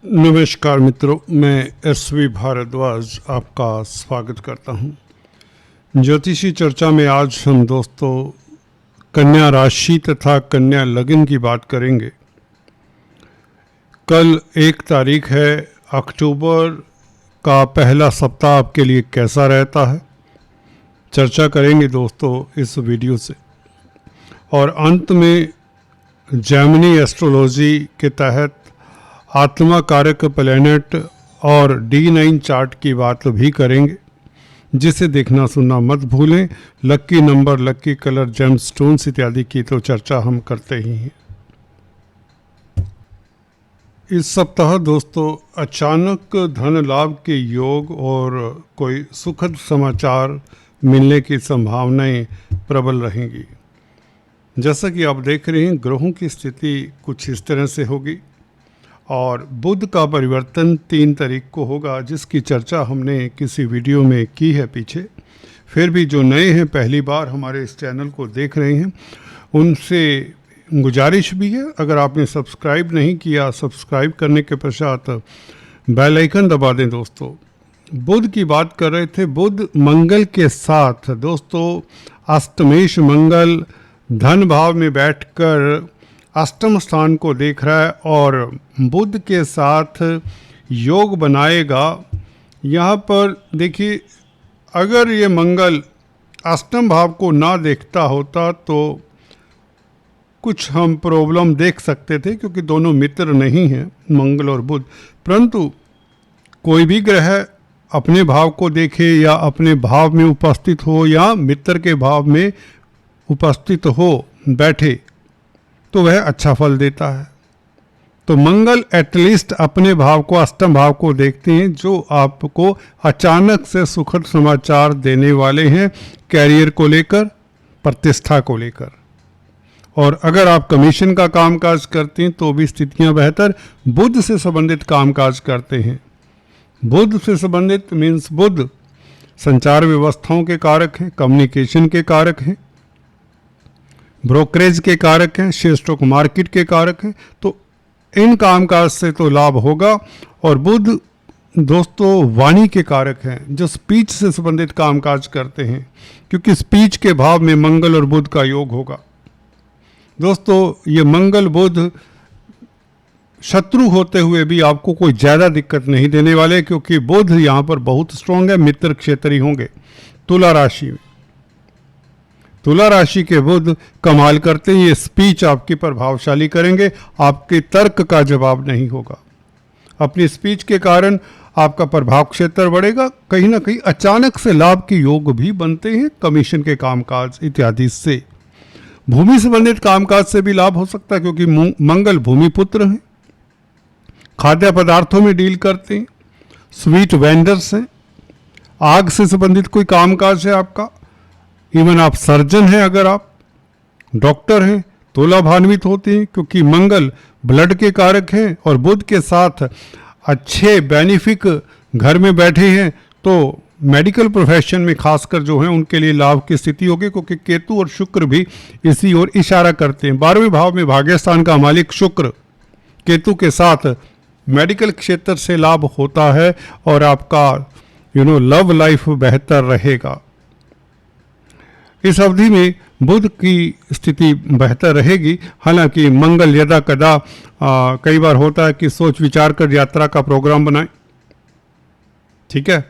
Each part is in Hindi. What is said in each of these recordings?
नमस्कार मित्रों, मैं एसवी भारद्वाज आपका स्वागत करता हूं। ज्योतिषी चर्चा में आज हम दोस्तों कन्या राशि तथा कन्या लग्न की बात करेंगे। कल 1 तारीख है। अक्टूबर का पहला सप्ताह आपके लिए कैसा रहता है, चर्चा करेंगे दोस्तों इस वीडियो से। और अंत में जेमिनी एस्ट्रोलॉजी के तहत आत्मा कारक प्लैनेट और D9 चार्ट की बात भी करेंगे, जिसे देखना सुनना मत भूलें। लक्की नंबर, लक्की कलर, जेमस्टोन्स इत्यादि की तो चर्चा हम करते ही हैं। इस सप्ताह दोस्तों अचानक धन लाभ के योग और कोई सुखद समाचार मिलने की संभावनाएं प्रबल रहेंगी। जैसा कि आप देख रहे हैं, ग्रहों की स्थिति कुछ इस तरह से होगी और बुध का परिवर्तन 3 तारीख को होगा, जिसकी चर्चा हमने किसी वीडियो में की है पीछे। फिर भी जो नए हैं, पहली बार हमारे इस चैनल को देख रहे हैं, उनसे गुजारिश भी है, अगर आपने सब्सक्राइब नहीं किया, सब्सक्राइब करने के पश्चात बेल आइकन दबा दें। दोस्तों बुध की बात कर रहे थे। बुध मंगल के साथ दोस्तों अष्टमेश मंगल धन भाव में बैठकर अष्टम स्थान को देख रहा है और बुध के साथ योग बनाएगा। यहाँ पर देखिए, अगर ये मंगल अष्टम भाव को ना देखता होता तो कुछ हम प्रॉब्लम देख सकते थे, क्योंकि दोनों मित्र नहीं हैं मंगल और बुध। परंतु कोई भी ग्रह अपने भाव को देखे या अपने भाव में उपस्थित हो या मित्र के भाव में उपस्थित हो बैठे तो वह अच्छा फल देता है। तो मंगल एटलीस्ट अपने भाव को, अष्टम भाव को देखते हैं, जो आपको अचानक से सुखद समाचार देने वाले हैं कैरियर को लेकर, प्रतिष्ठा को लेकर। और अगर आप कमीशन का कामकाज करते हैं तो भी स्थितियां बेहतर। बुध से संबंधित कामकाज करते हैं, बुध से संबंधित मीन्स बुध संचार व्यवस्थाओं के कारक हैं, कम्युनिकेशन के कारक हैं, ब्रोकरेज के कारक हैं, शेयर स्टॉक मार्केट के कारक हैं। तो इन कामकाज से तो लाभ होगा। और बुध दोस्तों वाणी के कारक हैं, जो स्पीच से संबंधित कामकाज करते हैं, क्योंकि स्पीच के भाव में मंगल और बुध का योग होगा। दोस्तों ये मंगल बुध शत्रु होते हुए भी आपको कोई ज़्यादा दिक्कत नहीं देने वाले, क्योंकि बुध यहाँ पर बहुत स्ट्रांग है, मित्र क्षेत्रीय होंगे। तुला राशि में, तुला राशि के बुध कमाल करते हैं। ये स्पीच आपकी प्रभावशाली करेंगे, आपके तर्क का जवाब नहीं होगा। अपनी स्पीच के कारण आपका प्रभाव क्षेत्र बढ़ेगा। कहीं ना कहीं अचानक से लाभ के योग भी बनते हैं, कमीशन के कामकाज इत्यादि से। भूमि संबंधित कामकाज से भी लाभ हो सकता है, क्योंकि मंगल भूमि पुत्र हैं, खाद्य पदार्थों में डील करते हैं, स्वीट वेंडर्स हैं, आग से संबंधित कोई कामकाज है आपका, इवन आप सर्जन हैं, अगर आप डॉक्टर हैं तो लाभान्वित होते हैं, क्योंकि मंगल ब्लड के कारक हैं और बुध के साथ अच्छे बेनिफिक घर में बैठे हैं। तो मेडिकल प्रोफेशन में खासकर जो हैं उनके लिए लाभ की स्थिति होगी, क्योंकि केतु और शुक्र भी इसी ओर इशारा करते हैं। 12वें भाव में भाग्यस्थान का मालिक शुक्र केतु के साथ मेडिकल क्षेत्र से लाभ होता है और आपका लव लाइफ बेहतर रहेगा। इस अवधि में बुध की स्थिति बेहतर रहेगी। हालांकि मंगल यदा कदा कई बार होता है कि सोच विचार कर यात्रा का प्रोग्राम बनाएं, ठीक है।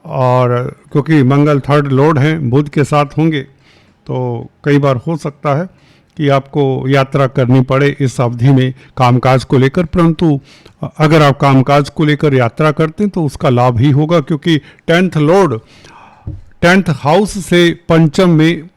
और क्योंकि मंगल थर्ड लॉर्ड हैं, बुध के साथ होंगे, तो कई बार हो सकता है कि आपको यात्रा करनी पड़े इस अवधि में कामकाज को लेकर। परंतु अगर आप कामकाज को लेकर यात्रा करते हैं तो उसका लाभ ही होगा, क्योंकि 10th लॉर्ड 10th हाउस से पंचम में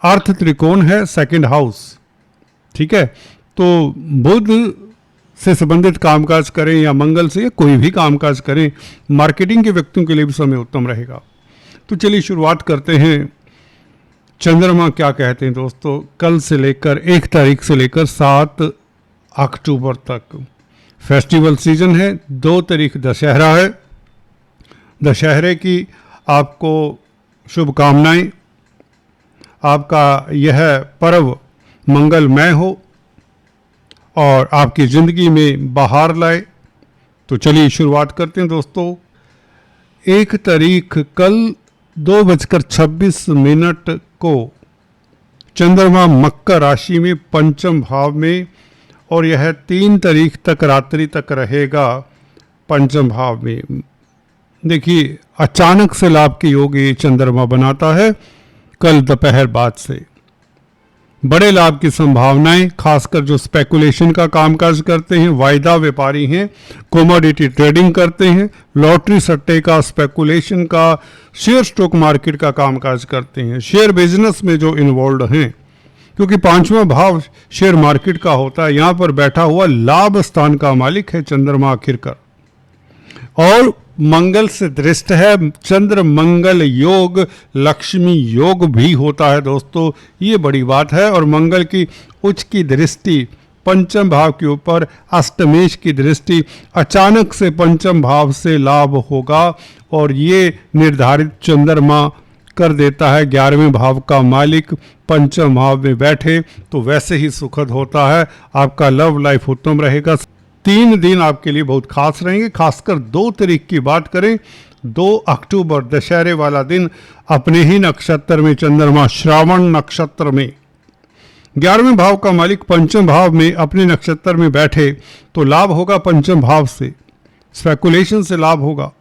अर्थ त्रिकोण है, 2nd हाउस, ठीक है। तो बुध से संबंधित कामकाज करें या मंगल से, या कोई भी कामकाज करें, मार्केटिंग के व्यक्तियों के लिए भी समय उत्तम रहेगा। तो चलिए शुरुआत करते हैं। चंद्रमा क्या कहते हैं दोस्तों, कल से लेकर 1 तारीख से लेकर 7 अक्टूबर तक फेस्टिवल सीजन है। 2 तारीख दशहरा है। दशहरे की आपको शुभकामनाएं। आपका यह पर्व मंगलमय हो और आपकी ज़िंदगी में बहार लाए, तो चलिए शुरुआत करते हैं दोस्तों। 1 तारीख कल 2:26 को चंद्रमा मकर राशि में पंचम भाव में, और यह 3 तारीख तक रात्रि तक रहेगा पंचम भाव में। देखिए, अचानक से लाभ के योग ये चंद्रमा बनाता है कल दोपहर बाद से। बड़े लाभ की संभावनाएं, खासकर जो स्पेकुलेशन का कामकाज करते हैं, वायदा व्यापारी हैं, कमोडिटी ट्रेडिंग करते हैं, लॉटरी सट्टे का, स्पेकुलेशन का, शेयर स्टॉक मार्केट का कामकाज करते हैं, शेयर बिजनेस में जो इन्वॉल्व हैं, क्योंकि 5वां भाव शेयर मार्केट का होता है। यहाँ पर बैठा हुआ लाभ स्थान का मालिक है चंद्रमा आखिरकार, और मंगल से दृष्ट है। चंद्र मंगल योग लक्ष्मी योग भी होता है दोस्तों, ये बड़ी बात है। और मंगल की उच्च की दृष्टि पंचम भाव के ऊपर, अष्टमेश की दृष्टि, अचानक से पंचम भाव से लाभ होगा, और ये निर्धारित चंद्रमा कर देता है। 11वें भाव का मालिक पंचम भाव में बैठे तो वैसे ही सुखद होता है। आपका लव लाइफ उत्तम रहेगा। 3 दिन आपके लिए बहुत खास रहेंगे। खासकर 2 तारीख की बात करें, 2 अक्टूबर दशहरे वाला दिन, अपने ही नक्षत्र में चंद्रमा श्रावण नक्षत्र में 11वें भाव का मालिक पंचम भाव में अपने नक्षत्र में बैठे तो लाभ होगा पंचम भाव से। स्पेकुलेशन से लाभ होगा।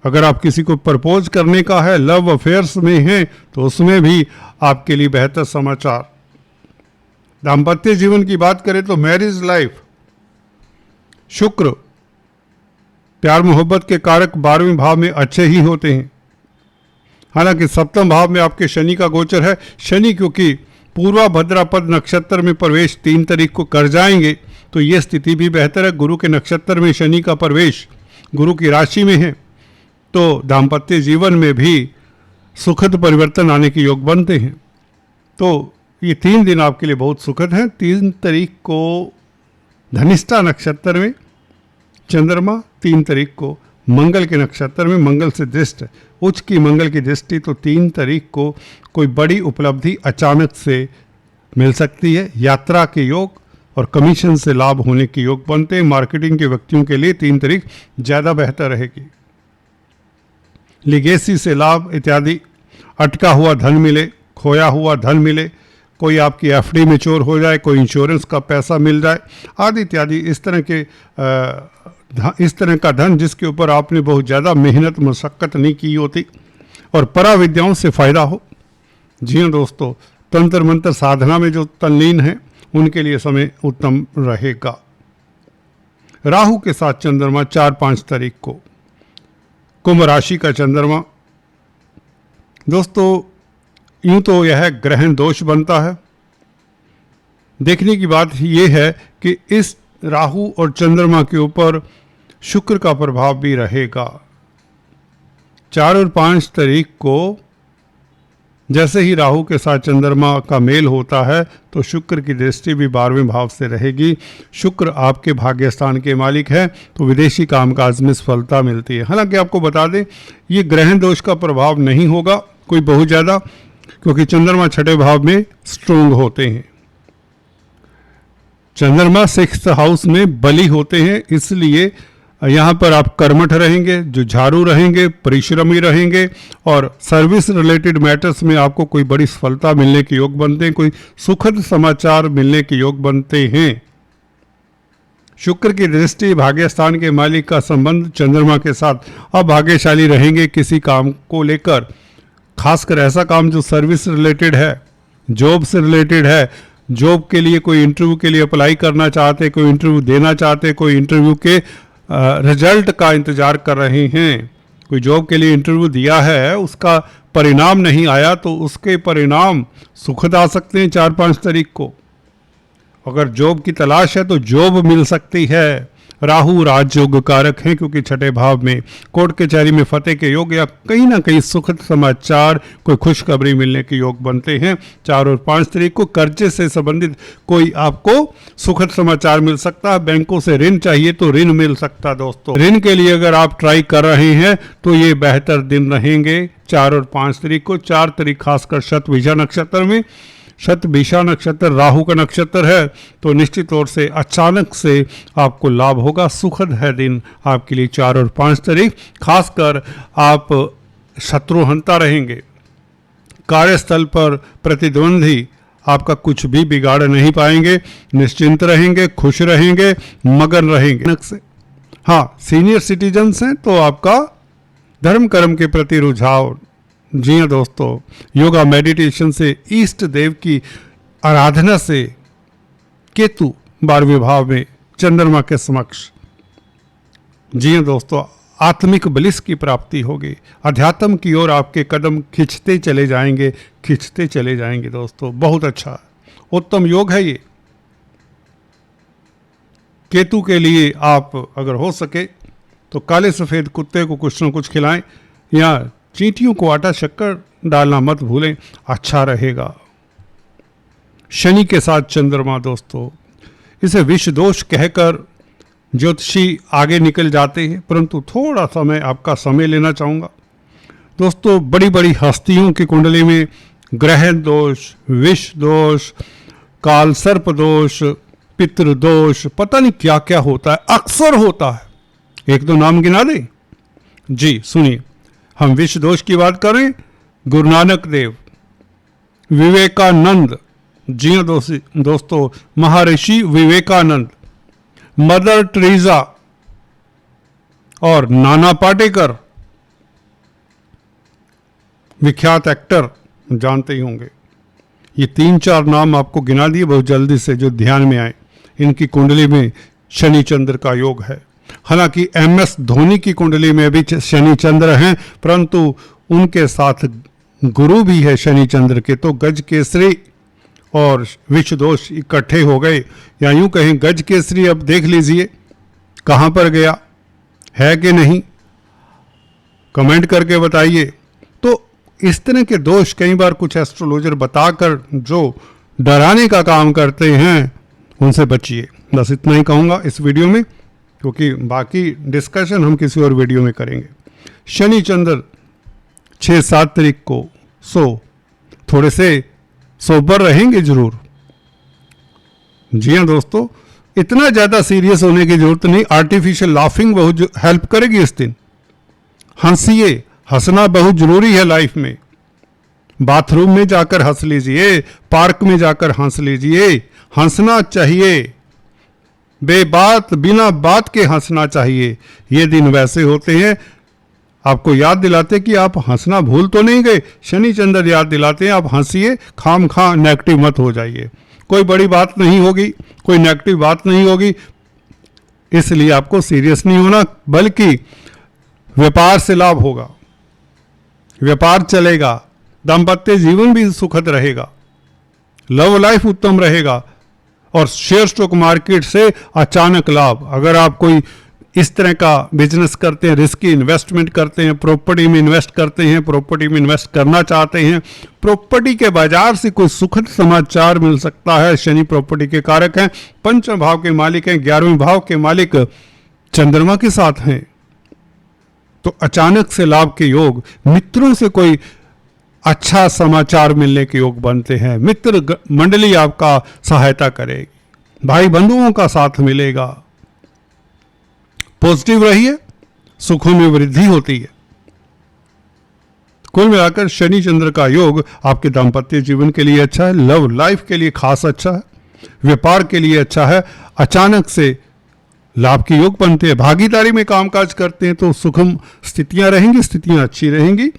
अगर आप किसी को प्रपोज करने का है, लव अफेयर्स में हैं, तो उसमें भी आपके लिए बेहतर समाचार। दाम्पत्य जीवन की बात करें तो मैरिज लाइफ, शुक्र प्यार मोहब्बत के कारक 12वें भाव में अच्छे ही होते हैं। हालांकि 7वें भाव में आपके शनि का गोचर है। शनि क्योंकि पूर्वा भद्रापद नक्षत्र में प्रवेश 3 तारीख को कर जाएंगे, तो ये स्थिति भी बेहतर है। गुरु के नक्षत्र में शनि का प्रवेश गुरु की राशि में है, तो दाम्पत्य जीवन में भी सुखद परिवर्तन आने के योग बनते हैं। तो ये 3 दिन आपके लिए बहुत सुखद हैं। 3 तारीख को धनिष्ठा नक्षत्र में चंद्रमा, 3 तारीख को मंगल के नक्षत्र में मंगल से दृष्ट, उच्च की मंगल की दृष्टि, तो 3 तारीख को कोई बड़ी उपलब्धि अचानक से मिल सकती है। यात्रा के योग और कमीशन से लाभ होने के योग बनते हैं। मार्केटिंग के व्यक्तियों के लिए 3 तारीख ज़्यादा बेहतर रहेगी। लिगेसी से लाभ इत्यादि, अटका हुआ धन मिले, खोया हुआ धन मिले, कोई आपकी एफडी मैच्योर हो जाए, कोई इंश्योरेंस का पैसा मिल जाए, आदि इत्यादि। इस तरह का धन जिसके ऊपर आपने बहुत ज़्यादा मेहनत मशक्क़त नहीं की होती, और पराविद्याओं से फ़ायदा हो। जी हाँ दोस्तों, तंत्र मंत्र साधना में जो तल्लीन है उनके लिए समय उत्तम रहेगा। राहु के साथ चंद्रमा 4-5 तारीख को, कुंभ राशि का चंद्रमा। दोस्तों, यूं तो यह ग्रहण दोष बनता है। देखने की बात यह है कि इस राहु और चंद्रमा के ऊपर शुक्र का प्रभाव भी रहेगा। 4 और 5 तारीख को जैसे ही राहु के साथ चंद्रमा का मेल होता है तो शुक्र की दृष्टि भी 12वें भाव से रहेगी। शुक्र आपके भाग्य स्थान के मालिक है, तो विदेशी कामकाज में सफलता मिलती है। हालांकि आपको बता दें, ये ग्रहण दोष का प्रभाव नहीं होगा कोई बहुत ज़्यादा, क्योंकि चंद्रमा 6ठे भाव में स्ट्रोंग होते हैं। चंद्रमा 6th हाउस में बली होते हैं, इसलिए यहाँ पर आप कर्मठ रहेंगे, जुझारू रहेंगे, परिश्रमी रहेंगे, और सर्विस रिलेटेड मैटर्स में आपको कोई बड़ी सफलता मिलने के योग बनते हैं, कोई सुखद समाचार मिलने के योग बनते हैं। शुक्र की दृष्टि, भाग्य स्थान के मालिक का संबंध चंद्रमा के साथ, अब भाग्यशाली रहेंगे किसी काम को लेकर, खासकर ऐसा काम जो सर्विस रिलेटेड है, जॉब से रिलेटेड है। जॉब के लिए कोई इंटरव्यू के लिए अप्लाई करना चाहते, कोई इंटरव्यू देना चाहते, कोई इंटरव्यू के रिजल्ट का इंतज़ार कर रहे हैं, कोई जॉब के लिए इंटरव्यू दिया है, उसका परिणाम नहीं आया, तो उसके परिणाम सुखद आ सकते हैं 4-5 तारीख को। अगर जॉब की तलाश है तो जॉब मिल सकती है। राहु राजयोग कारक हैं, क्योंकि 6ठे भाव में कोर्ट कचहरी में फतेह के योग या कहीं ना कहीं सुखद समाचार, कोई खुशखबरी मिलने के योग बनते हैं। 4 और 5 तारीख को कर्जे से संबंधित कोई आपको सुखद समाचार मिल सकता है। बैंकों से ऋण चाहिए तो ऋण मिल सकता है दोस्तों। ऋण के लिए अगर आप ट्राई कर रहे हैं तो ये बेहतर दिन रहेंगे 4 और 5 तारीख को। 4 तारीख खासकर शतभिषा नक्षत्र में शतभिषा नक्षत्र राहु का नक्षत्र है, तो निश्चित तौर से अचानक से आपको लाभ होगा। सुखद है दिन आपके लिए 4 और 5 तारीख। खासकर आप शत्रुहंता रहेंगे। कार्यस्थल पर प्रतिद्वंदी आपका कुछ भी बिगाड़ नहीं पाएंगे। निश्चिंत रहेंगे, खुश रहेंगे, मगन रहेंगे। हाँ, सीनियर सिटीजन्स हैं तो आपका धर्म कर्म के प्रति रुझाव। जी हाँ दोस्तों, योगा मेडिटेशन से, ईष्ट देव की आराधना से, केतु 12वें भाव में चंद्रमा के समक्ष। जी हाँ दोस्तों, आत्मिक बलिस की प्राप्ति होगी। अध्यात्म की ओर आपके कदम खिंचते चले जाएंगे, खिंचते चले जाएंगे दोस्तों। बहुत अच्छा है, उत्तम योग है ये। केतु के लिए आप अगर हो सके तो काले सफ़ेद कुत्ते को कुछ न कुछ खिलाएं, या चींटियों को आटा शक्कर डालना मत भूलें, अच्छा रहेगा। शनि के साथ चंद्रमा दोस्तों, इसे विष दोष कहकर ज्योतिषी आगे निकल जाते हैं, परंतु थोड़ा सा मैं आपका समय लेना चाहूँगा दोस्तों। बड़ी बड़ी हस्तियों की कुंडली में ग्रह दोष, विष दोष, काल सर्प दोष, पितृदोष, पता नहीं क्या क्या होता है, अक्सर होता है। एक दो नाम गिना दें जी, सुनिए। हम विष दोष की बात करें, गुरु नानक देव, विवेकानंद, जी हाँ दोस्तों, महर्षि विवेकानंद, मदर टेरेसा और नाना पाटेकर, विख्यात एक्टर, जानते ही होंगे। ये 3-4 नाम आपको गिना दिए बहुत जल्दी से, जो ध्यान में आए। इनकी कुंडली में शनि चंद्र का योग है। हालांकि MS धोनी की कुंडली में भी शनि चंद्र हैं, परंतु उनके साथ गुरु भी है शनि चंद्र के, तो गज केसरी और विष दोष इकट्ठे हो गए, या यूं कहें गज केसरी। अब देख लीजिए कहाँ पर गया है कि नहीं, कमेंट करके बताइए। तो इस तरह के दोष कई बार कुछ एस्ट्रोलॉजर बताकर जो डराने का काम करते हैं, उनसे बचिए। बस इतना ही कहूँगा इस वीडियो में, क्योंकि बाकी डिस्कशन हम किसी और वीडियो में करेंगे। शनि चंद्र 6-7 तारीख को, थोड़े से सोबर रहेंगे जरूर। जी हाँ दोस्तों, इतना ज़्यादा सीरियस होने की जरूरत नहीं। आर्टिफिशियल लाफिंग बहुत हेल्प करेगी इस दिन। हंसिए, हंसना बहुत जरूरी है लाइफ में। बाथरूम में जाकर हंस लीजिए, पार्क में जाकर हंस लीजिए, हंसना चाहिए। बेबात, बिना बात के हंसना चाहिए। ये दिन वैसे होते हैं, आपको याद दिलाते कि आप हंसना भूल तो नहीं गए। शनि चंद्र याद दिलाते हैं आप हंसिए, खाम खा नेगेटिव मत हो जाइए। कोई बड़ी बात नहीं होगी, कोई नेगेटिव बात नहीं होगी, इसलिए आपको सीरियस नहीं होना, बल्कि व्यापार से लाभ होगा, व्यापार चलेगा, दाम्पत्य जीवन भी सुखद रहेगा, लव लाइफ उत्तम रहेगा, और शेयर स्टॉक मार्केट से अचानक लाभ। अगर आप कोई इस तरह का बिजनेस करते हैं, रिस्की इन्वेस्टमेंट करते हैं, प्रॉपर्टी में इन्वेस्ट करते हैं, प्रॉपर्टी में इन्वेस्ट करना चाहते हैं, प्रॉपर्टी के बाजार से कोई सुखद समाचार मिल सकता है। शनि प्रॉपर्टी के कारक हैं, पंचम भाव के मालिक हैं, 11वें भाव के मालिक चंद्रमा के साथ हैं, तो अचानक से लाभ के योग, मित्रों से कोई अच्छा समाचार मिलने के योग बनते हैं। मित्र मंडली आपका सहायता करेगी, भाई बंधुओं का साथ मिलेगा। पॉजिटिव रहिए, सुखों में वृद्धि होती है। कुल मिलाकर शनि चंद्र का योग आपके दाम्पत्य जीवन के लिए अच्छा है, लव लाइफ के लिए खास अच्छा है, व्यापार के लिए अच्छा है। अचानक से लाभ के योग बनते हैं। भागीदारी में कामकाज करते हैं तो सुखम स्थितियां रहेंगी, स्थितियां अच्छी रहेंगी।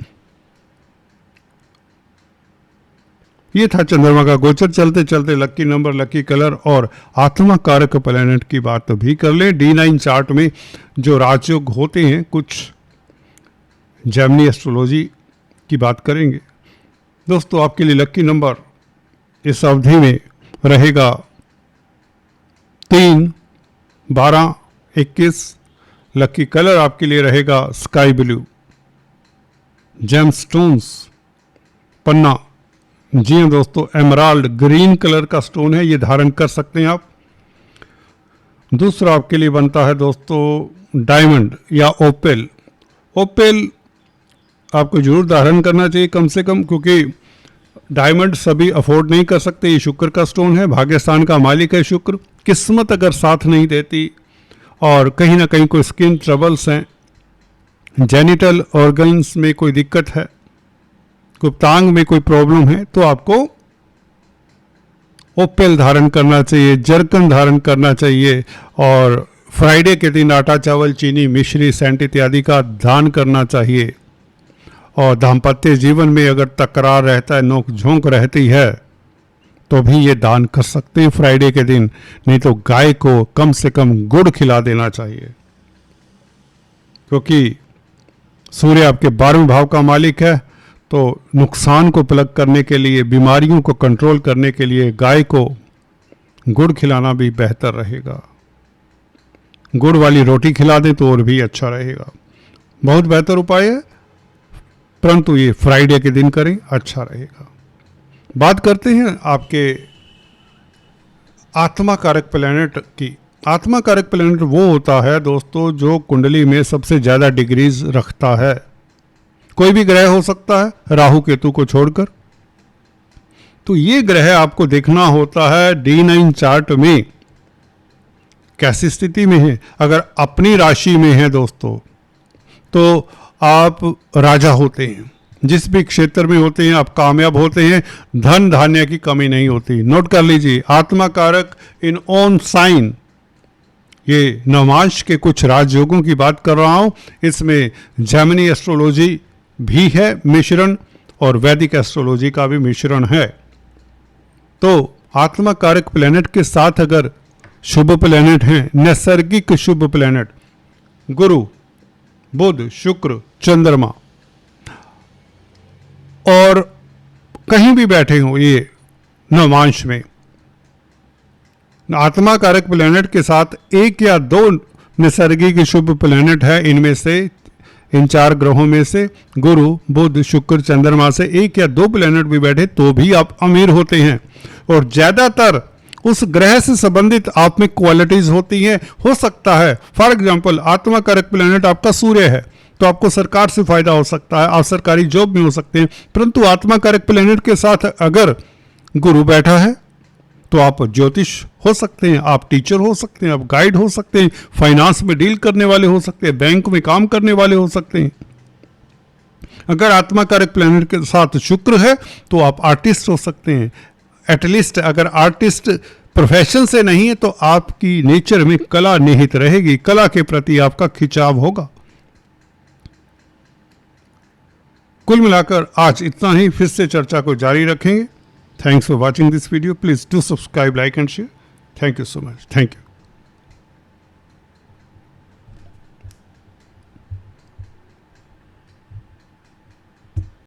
ये था चंद्रमा का गोचर। चलते चलते लकी नंबर, लकी कलर और आत्मा कारक प्लैनेट की बात भी कर लें। D9 चार्ट में जो राजयोग होते हैं, कुछ जेमिनी एस्ट्रोलॉजी की बात करेंगे दोस्तों। आपके लिए लकी नंबर इस अवधि में रहेगा 3, 12, 21। लकी कलर आपके लिए रहेगा स्काई ब्लू। जेमस्टोन्स पन्ना, जी हाँ दोस्तों, एमराल्ड ग्रीन कलर का स्टोन है, ये धारण कर सकते हैं आप। दूसरा आपके लिए बनता है दोस्तों डायमंड या ओपेल। ओपेल आपको जरूर धारण करना चाहिए कम से कम, क्योंकि डायमंड सभी अफोर्ड नहीं कर सकते, ये शुक्र का स्टोन है, भाग्यस्थान का मालिक है शुक्र। किस्मत अगर साथ नहीं देती और कहीं ना कहीं कोई स्किन ट्रबल्स हैं, जेनिटल ऑर्गन्स में कोई दिक्कत है, गुप्तांग में कोई प्रॉब्लम है, तो आपको ओपेल धारण करना चाहिए, जरकन धारण करना चाहिए और फ्राइडे के दिन आटा चावल चीनी मिश्री सेंट इत्यादि का दान करना चाहिए। और दाम्पत्य जीवन में अगर तकरार रहता है, नोक झोंक रहती है, तो भी ये दान कर सकते हैं फ्राइडे के दिन। नहीं तो गाय को कम से कम गुड़ खिला देना चाहिए, क्योंकि सूर्य आपके 12वें भाव का मालिक है। तो नुकसान को प्लग करने के लिए, बीमारियों को कंट्रोल करने के लिए गाय को गुड़ खिलाना भी बेहतर रहेगा। गुड़ वाली रोटी खिला दें तो और भी अच्छा रहेगा, बहुत बेहतर उपाय है, परंतु ये फ्राइडे के दिन करें, अच्छा रहेगा। बात करते हैं आपके आत्मा कारक प्लैनेट की। आत्मा कारक प्लैनेट वो होता है दोस्तों जो कुंडली में सबसे ज़्यादा डिग्रीज रखता है। कोई भी ग्रह हो सकता है राहु केतु को छोड़कर। तो ये ग्रह आपको देखना होता है D9 चार्ट में कैसी स्थिति में है। अगर अपनी राशि में है दोस्तों तो आप राजा होते हैं, जिस भी क्षेत्र में होते हैं आप कामयाब होते हैं, धन धान्य की कमी नहीं होती। नोट कर लीजिए, आत्मा कारक इन ओन साइन, ये नवमांश के कुछ राजयोगों की बात कर रहा हूं। इसमें जैमिनी एस्ट्रोलॉजी भी है मिश्रण और वैदिक एस्ट्रोलॉजी का भी मिश्रण है। तो आत्मा कारक प्लेनेट के साथ अगर शुभ प्लेनेट हैं, नैसर्गिक शुभ प्लेनेट गुरु, बुध, शुक्र, चंद्रमा, और कहीं भी बैठे हो ये नवमांश में, आत्मा कारक प्लेनेट के साथ एक या दो नैसर्गिक शुभ प्लेनेट है, इनमें से इन 4 ग्रहों में से गुरु, बुध, शुक्र, चंद्रमा से एक या दो प्लेनेट भी बैठे तो भी आप अमीर होते हैं। और ज्यादातर उस ग्रह से संबंधित आप में क्वालिटीज होती हैं। हो सकता है फॉर एग्जांपल आत्मा कारक प्लेनेट आपका सूर्य है तो आपको सरकार से फायदा हो सकता है, आप सरकारी जॉब में हो सकते हैं। परंतु आत्मा कारक प्लेनेट के साथ अगर गुरु बैठा है तो आप ज्योतिष हो सकते हैं, आप टीचर हो सकते हैं, आप गाइड हो सकते हैं, फाइनेंस में डील करने वाले हो सकते हैं, बैंक में काम करने वाले हो सकते हैं। अगर आत्मा कारक प्लेनेट के साथ शुक्र है तो आप आर्टिस्ट हो सकते हैं। एटलीस्ट अगर आर्टिस्ट प्रोफेशन से नहीं है तो आपकी नेचर में कला निहित रहेगी, कला के प्रति आपका खिंचाव होगा। कुल मिलाकर आज इतना ही, फिर से चर्चा को जारी रखेंगे। Thanks for watching this video. Please do subscribe, like and share. Thank you so much. Thank you.